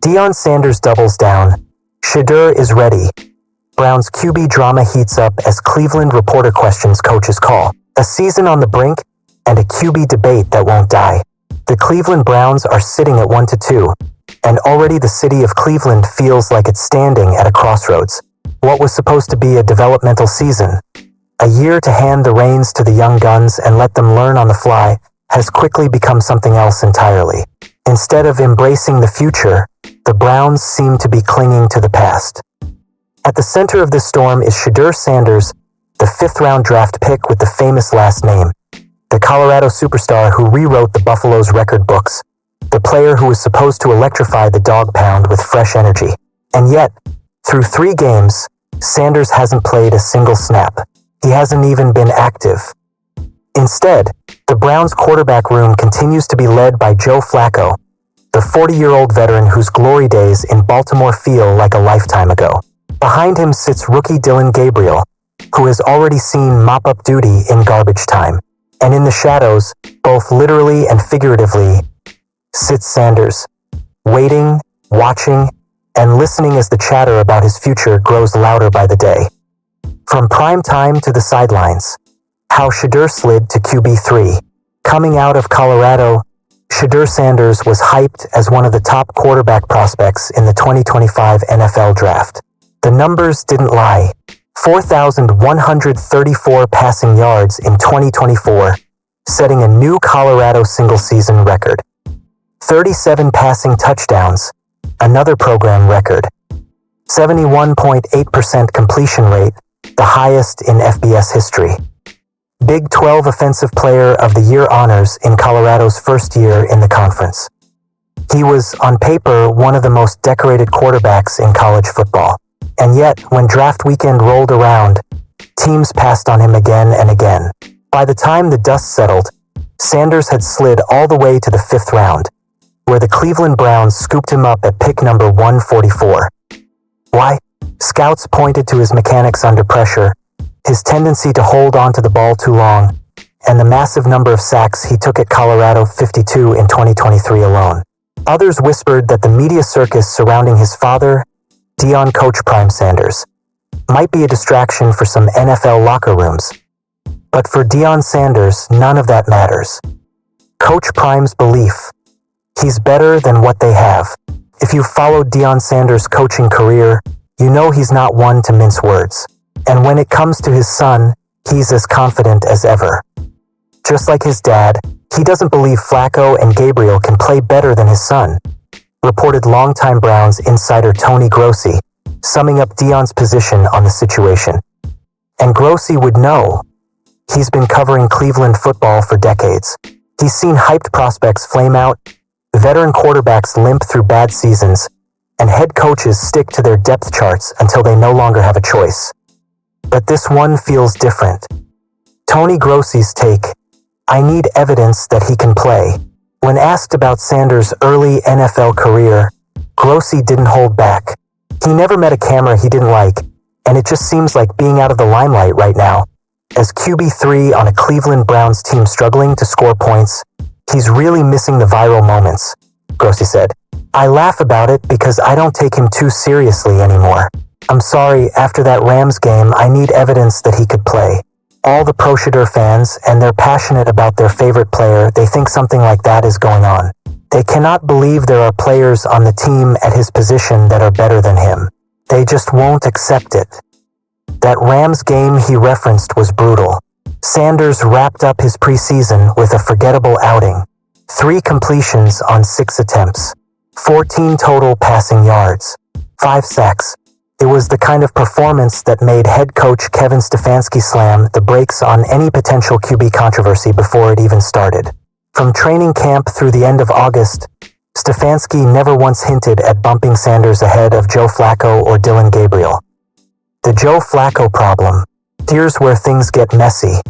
Deion Sanders doubles down. Shedeur is ready. Browns QB drama heats up as Cleveland reporter questions coach's call. A season on the brink and a QB debate that won't die. The Cleveland Browns are sitting at 1-2, and already the city of Cleveland feels like it's standing at a crossroads. What was supposed to be a developmental season, a year to hand the reins to the young guns and let them learn on the fly, has quickly become something else entirely. Instead of embracing the future, the Browns seem to be clinging to the past. At the center of this storm is Shedeur Sanders, the fifth-round draft pick with the famous last name, the Colorado superstar who rewrote the Buffalo's record books, the player who was supposed to electrify the dog pound with fresh energy. And yet, through 3 games, Sanders hasn't played a single snap. He hasn't even been active. Instead, the Browns' quarterback room continues to be led by Joe Flacco, the 40-year-old veteran whose glory days in Baltimore feel like a lifetime ago. Behind him sits rookie Dillon Gabriel, who has already seen mop-up duty in garbage time. And in the shadows, both literally and figuratively, sits Sanders, waiting, watching, and listening as the chatter about his future grows louder by the day. From prime time to the sidelines, how Shedeur slid to QB3. Coming out of Colorado, Shedeur Sanders was hyped as one of the top quarterback prospects in the 2025 NFL Draft. The numbers didn't lie. 4,134 passing yards in 2024, setting a new Colorado single-season record. 37 passing touchdowns, another program record. 71.8% completion rate, the highest in FBS history. Big 12 Offensive Player of the Year honors in Colorado's first year in the conference. He was, on paper, one of the most decorated quarterbacks in college football. And yet, when draft weekend rolled around, teams passed on him again and again. By the time the dust settled, Sanders had slid all the way to the 5th round, where the Cleveland Browns scooped him up at pick number 144. Why? Scouts pointed to his mechanics under pressure, his tendency to hold on to the ball too long, and the massive number of sacks he took at Colorado, 52 in 2023 alone. Others whispered that the media circus surrounding his father, Deion Coach Prime Sanders, might be a distraction for some NFL locker rooms. But for Deion Sanders, none of that matters. Coach Prime's belief: he's better than what they have. If you've followed Deion Sanders' coaching career, you know he's not one to mince words. And when it comes to his son, he's as confident as ever. Just like his dad, he doesn't believe Flacco and Gabriel can play better than his son, reported longtime Browns insider Tony Grossi, summing up Deion's position on the situation. And Grossi would know. He's been covering Cleveland football for decades. He's seen hyped prospects flame out, veteran quarterbacks limp through bad seasons, and head coaches stick to their depth charts until they no longer have a choice. But this one feels different. Tony Grossi's take: I need evidence that he can play. When asked about Sanders' early NFL career, Grossi didn't hold back. He never met a camera he didn't like, and it just seems like being out of the limelight right now. As QB3 on a Cleveland Browns team struggling to score points, he's really missing the viral moments, Grossi said. I laugh about it because I don't take him too seriously anymore. I'm sorry, after that Rams game, I need evidence that he could play. All the pro Shedeur fans, and they're passionate about their favorite player, they think something like that is going on. They cannot believe there are players on the team at his position that are better than him. They just won't accept it. That Rams game he referenced was brutal. Sanders wrapped up his preseason with a forgettable outing. 3 completions on 6 attempts. 14 total passing yards. 5 sacks. It was the kind of performance that made head coach Kevin Stefanski slam the brakes on any potential QB controversy before it even started. From training camp through the end of August, Stefanski never once hinted at bumping Sanders ahead of Joe Flacco or Dillon Gabriel. The Joe Flacco problem. Here's where things get messy.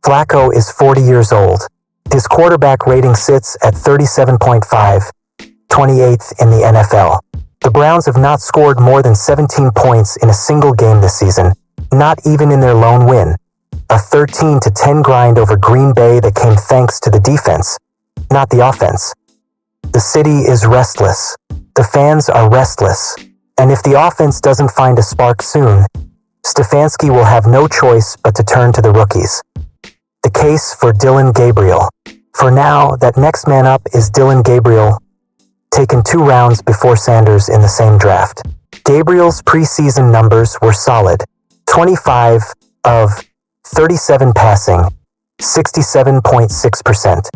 Flacco is 40 years old. His quarterback rating sits at 37.5, 28th in the NFL. The Browns have not scored more than 17 points in a single game this season, not even in their lone win, a 13-10 grind over Green Bay that came thanks to the defense, not the offense. The city is restless. The fans are restless. And if the offense doesn't find a spark soon, Stefanski will have no choice but to turn to the rookies. The case for Dillon Gabriel. For now, that next man up is Dillon Gabriel, taken 2 rounds before Sanders in the same draft. Gabriel's preseason numbers were solid. 25 of 37 passing, 67.6%,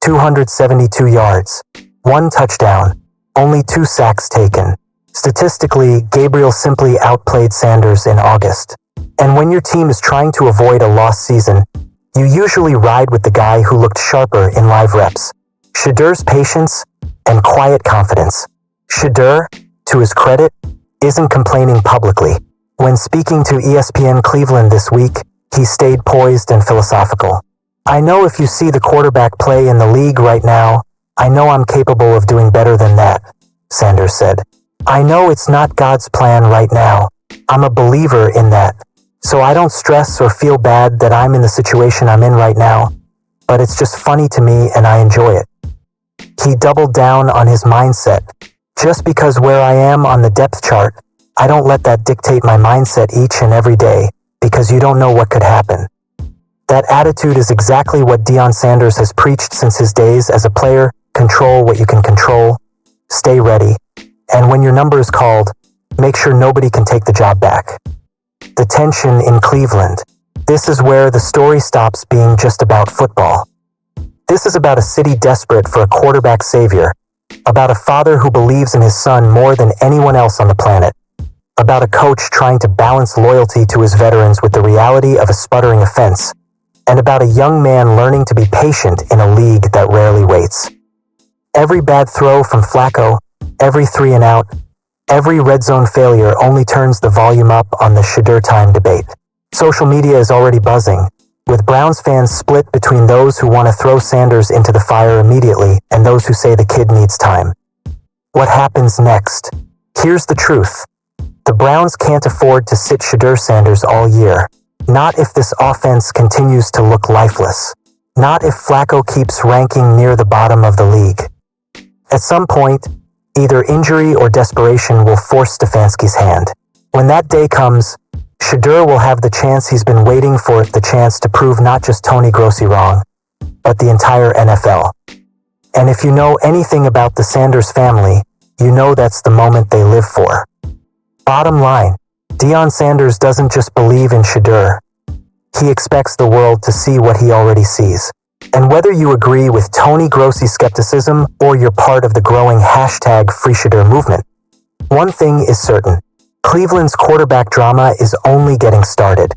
272 yards, 1 touchdown, only 2 sacks taken. Statistically, Gabriel simply outplayed Sanders in August. And when your team is trying to avoid a lost season, you usually ride with the guy who looked sharper in live reps. Shedur's patience and quiet confidence. Shedur, to his credit, isn't complaining publicly. When speaking to ESPN Cleveland this week, he stayed poised and philosophical. I know if you see the quarterback play in the league right now, I know I'm capable of doing better than that, Sanders said. I know it's not God's plan right now. I'm a believer in that. So I don't stress or feel bad that I'm in the situation I'm in right now, but it's just funny to me and I enjoy it. He doubled down on his mindset. Just because where I am on the depth chart, I don't let that dictate my mindset each and every day, because you don't know what could happen. That attitude is exactly what Deion Sanders has preached since his days as a player. Control what you can control, stay ready, and when your number is called, make sure nobody can take the job back. The tension in Cleveland. This is where the story stops being just about football. This is about a city desperate for a quarterback savior, about a father who believes in his son more than anyone else on the planet, about a coach trying to balance loyalty to his veterans with the reality of a sputtering offense, and about a young man learning to be patient in a league that rarely waits. Every bad throw from Flacco, every 3 and out, every red zone failure only turns the volume up on the Shedur time debate. Social media is already buzzing, with Browns fans split between those who want to throw Sanders into the fire immediately and those who say the kid needs time. What happens next? Here's the truth. The Browns can't afford to sit Shedur Sanders all year. Not if this offense continues to look lifeless. Not if Flacco keeps ranking near the bottom of the league. At some point, either injury or desperation will force Stefanski's hand. When that day comes, Shedur will have the chance he's been waiting for, the chance to prove not just Tony Grossi wrong, but the entire NFL. And if you know anything about the Sanders family, you know that's the moment they live for. Bottom line, Deion Sanders doesn't just believe in Shedur. He expects the world to see what he already sees. And whether you agree with Tony Grossi's skepticism or you're part of the growing #FreeShedur movement, one thing is certain. Cleveland's quarterback drama is only getting started.